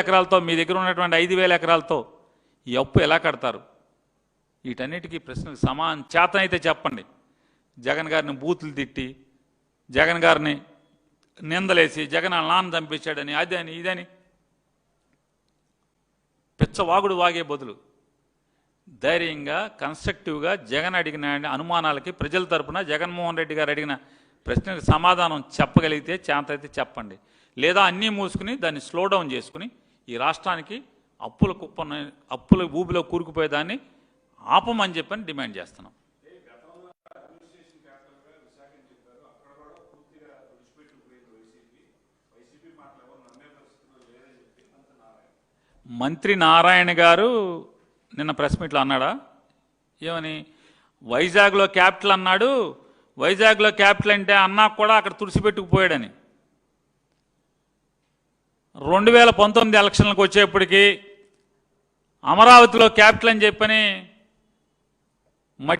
ఎకరాలతో మీ దగ్గర ఉన్నటువంటి 5,000 ఎకరాలతో ఈ అప్పు ఎలా కడతారు? వీటన్నిటికీ ప్రశ్నకు చేతనైతే చెప్పండి. జగన్ గారిని బూతులు తిట్టి, జగన్ గారిని నిందలేసి, జగన్ నాన్న చంపించాడని, అదని ఇదని పిచ్చవాగుడు వాగే బదులు ధైర్యంగా కన్స్ట్రక్టివ్గా జగన్ అడిగిన అనుమానాలకి ప్రజల తరపున జగన్మోహన్ రెడ్డి గారు అడిగిన ప్రశ్నకు సమాధానం చెప్పగలిగితే చేతనైతే చెప్పండి. లేదా అన్నీ మూసుకుని దాన్ని స్లో డౌన్ చేసుకుని ఈ రాష్ట్రానికి అప్పుల ఊబిలో కూరుకుపోయేదాన్ని ఆపమని చెప్పని డిమాండ్ చేస్తున్నాం. మంత్రి నారాయణ గారు నిన్న ప్రెస్ మీట్లో అన్నాడా? ఏమని? వైజాగ్లో క్యాపిటల్ అన్నాడు. వైజాగ్లో క్యాపిటల్ అంటే అన్నా కూడా అక్కడ తుడిసిపెట్టుకుపోయాడని. 2019 ఎలక్షన్లకు వచ్చేప్పటికీ అమరావతిలో క్యాపిటల్ అని చెప్పని